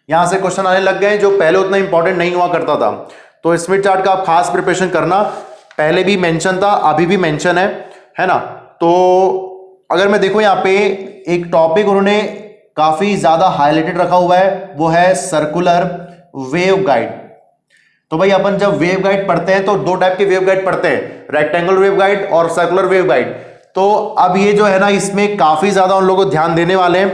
यहां से क्वेश्चन आने लग गए, जो पहले उतना इंपॉर्टेंट नहीं हुआ करता था। तो स्मिथ चार्ट का आप खास प्रिपरेशन करना, पहले भी मेंशन था, अभी भी मेंशन है ना। तो अगर मैं देखूं यहाँ पे एक टॉपिक उन्होंने काफी ज्यादा हाईलाइटेड रखा हुआ है, वो है सर्कुलर वेव गाइड। तो भाई अपन जब वेव गाइड पढ़ते हैं तो 2 टाइप के वेव गाइड पढ़ते हैं, रेक्टेंगुलर वेव गाइड और सर्कुलर वेव गाइड। तो अब ये जो है ना, इसमें काफी ज्यादा उन लोगों को ध्यान देने वाले हैं,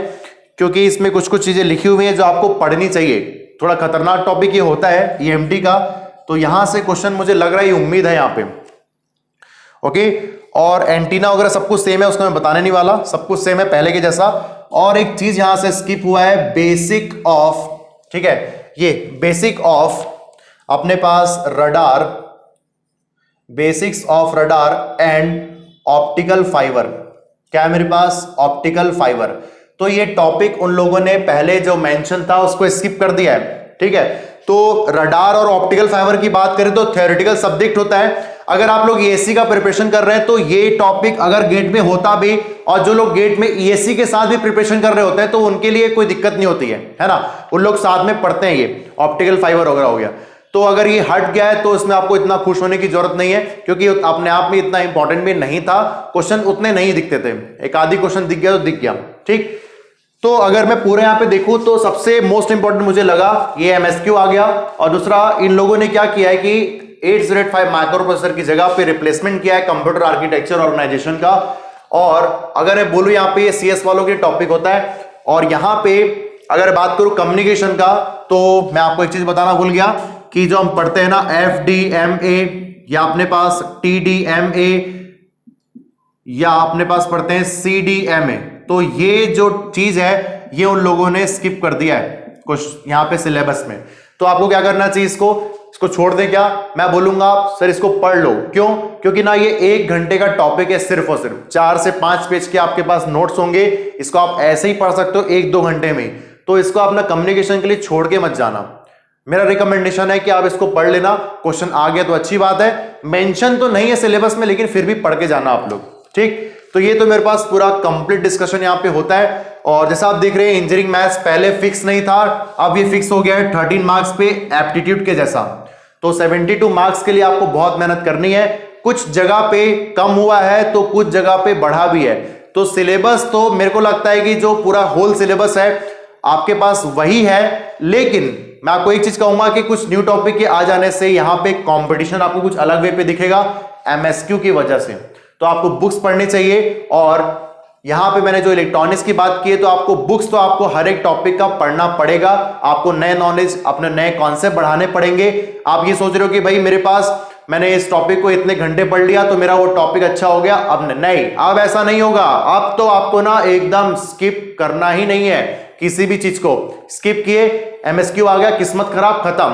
क्योंकि इसमें कुछ कुछ चीजें लिखी हुई हैं जो आपको पढ़नी चाहिए। थोड़ा खतरनाक टॉपिक ये होता है ईएमटी का, तो यहां से क्वेश्चन मुझे लग रहा है, उम्मीद है यहां पे। ओके, और एंटीना वगैरह सब कुछ सेम है, उसको मैं बताने नहीं वाला, सब कुछ सेम है पहले के जैसा। और एक चीज यहां से स्किप हुआ है, बेसिक ऑफ, ठीक है, ये बेसिक ऑफ अपने पास radar, basics of radar and optical fibre. क्या है मेरे पास? Optical fibre. तो ये टॉपिक उन लोगों ने पहले जो मेंशन था उसको स्किप कर दिया है, ठीक है। तो रडार और ऑप्टिकल फाइबर की बात करें तो थ्योरेटिकल सब्जेक्ट होता है। अगर आप लोग ईएससी का प्रिपरेशन कर रहे हैं तो ये टॉपिक अगर गेट में होता भी, और जो लोग गेट में ईएससी के साथ भी प्रिपरेशन कर रहे होते हैं तो उनके लिए कोई दिक्कत नहीं होती है ना, उन लोग साथ में पढ़ते हैं। ये ऑप्टिकल फाइबर वगैरह हो गया, तो अगर ये हट गया है तो इसमें आपको इतना खुश होने की जरूरत नहीं है, क्योंकि अपने आप में इतना इंपॉर्टेंट भी नहीं था, क्वेश्चन उतने नहीं दिखते थे, एक आधी क्वेश्चन दिख गया तो दिख गया, ठीक। तो अगर मैं पूरे यहां पे देखूं तो सबसे मोस्ट इंपॉर्टेंट मुझे लगा ये एमएसक्यू आ गया, और दूसरा इन लोगों ने क्या किया है कि 8085 माइक्रो प्रोसेसर की जगह पे रिप्लेसमेंट किया है कंप्यूटर आर्किटेक्चर ऑर्गेनाइजेशन का। और अगर मैं बोलूं यहाँ पे सीएस वालों के टॉपिक होता है, और यहां पे अगर बात करूं कम्युनिकेशन का, तो मैं आपको एक चीज बताना भूल गया कि जो हम पढ़ते हैं ना FDMA, या अपने पास TDMA, या अपने पास पढ़ते हैं CDMA, तो ये जो चीज है ये उन लोगों ने स्किप कर दिया है। कुछ यहाँ पे सिलेबस में। तो आपको क्या करना चाहिए, इसको छोड़ दें क्या? मैं बोलूंगा आप सर इसको पढ़ लो। क्यों? क्योंकि ना ये 1 घंटे का टॉपिक है, सिर्फ और सिर्फ 4 से 5 पेज के आपके पास नोट्स होंगे। इसको आप ऐसे ही पढ़ सकते हो 1-2 घंटे में। तो इसको अपना कम्युनिकेशन के लिए छोड़ के मत जाना। मेरा रिकमेंडेशन है कि आप इसको पढ़ लेना। क्वेश्चन आ गया तो अच्छी बात है, मेंशन तो नहीं है सिलेबस में, लेकिन फिर भी पढ़ के जाना आप लोग, ठीक। तो ये तो मेरे पास पूरा कंप्लीट डिस्कशन यहाँ पे होता है। और जैसा आप देख रहे हैं इंजीनियरिंग मैथ्स पहले फिक्स नहीं था, अब ये फिक्स हो गया है 13 मार्क्स पे एप्टीट्यूड के जैसा। तो 72 मार्क्स के लिए आपको बहुत मेहनत करनी है। कुछ जगह पे कम हुआ है तो कुछ जगह पे बढ़ा भी है। तो सिलेबस तो मेरे को लगता है कि जो पूरा होल सिलेबस है आपके पास वही है, लेकिन मैं आपको एक चीज कहूंगा कि कुछ न्यू टॉपिक के आ जाने से यहाँ पे कंपटीशन आपको कुछ अलग वे पे दिखेगा एमएसक्यू की वजह से। तो आपको बुक्स पढ़नी चाहिए। और यहां पे मैंने जो इलेक्ट्रॉनिक्स की बात की है, तो आपको बुक्स तो आपको हर एक टॉपिक का पढ़ना पड़ेगा। आपको नए नॉलेज, अपने नए कॉन्सेप्ट बढ़ाने पड़ेंगे। आप ये सोच रहे हो कि भाई मेरे पास, मैंने इस टॉपिक को इतने घंटे पढ़ लिया तो मेरा वो टॉपिक अच्छा हो गया, अब नहीं, अब ऐसा नहीं होगा। अब तो आपको ना एकदम स्किप करना ही नहीं है, किसी भी चीज को स्किप किए एमएसक्यू आ गया, किस्मत खराब, खत्म,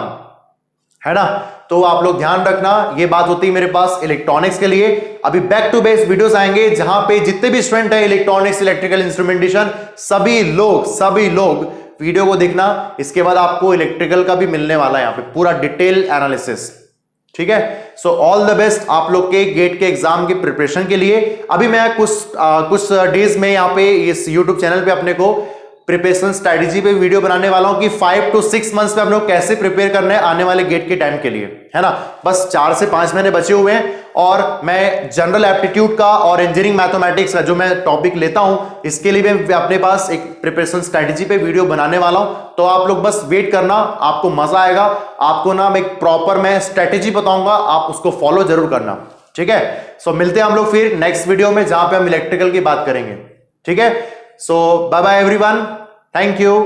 है ना। तो आप लोग ध्यान रखना, ये बात होती है मेरे पास इलेक्ट्रॉनिक्स के लिए। अभी बैक टू बेस वीडियोस आएंगे जहां पे जितने भी स्टूडेंट है इलेक्ट्रॉनिक्स, इलेक्ट्रिकल इंस्ट्रूमेंटेशन, सभी लोग वीडियो को देखना। इसके बाद आपको इलेक्ट्रिकल का भी मिलने वाला है यहाँ पे पूरा डिटेल एनालिसिस, ठीक है। सो ऑल द बेस्ट आप लोग के गेट के एग्जाम की प्रिपरेशन के लिए। अभी मैं कुछ डेज में यहाँ पे इस यूट्यूब चैनल पे अपने को प्रिपरेशन स्ट्रेटेजी पे वीडियो बनाने वाला हूं कि 5 to 6 मंथ्स पे हम लोग कैसे प्रिपेयर करना है आने वाले गेट के टाइम के लिए, है ना। बस 4 से 5 महीने बचे हुए हैं और मैं जनरल एप्टीट्यूड का और इंजीनियरिंग मैथमेटिक्स का जो मैं टॉपिक लेता हूं, इसके लिए मैं अपने पास एक प्रिपरेशन स्ट्रेटेजी पे वीडियो बनाने वाला हूं। तो आप लोग बस वेट करना, आपको मजा आएगा। आपको ना मैं एक प्रॉपर मैं स्ट्रेटेजी बताऊंगा, आप उसको फॉलो जरूर करना, ठीक है। सो मिलते हैं हम लोग फिर नेक्स्ट वीडियो में जहां पे हम इलेक्ट्रिकल की बात करेंगे, ठीक है। So bye bye everyone, thank you।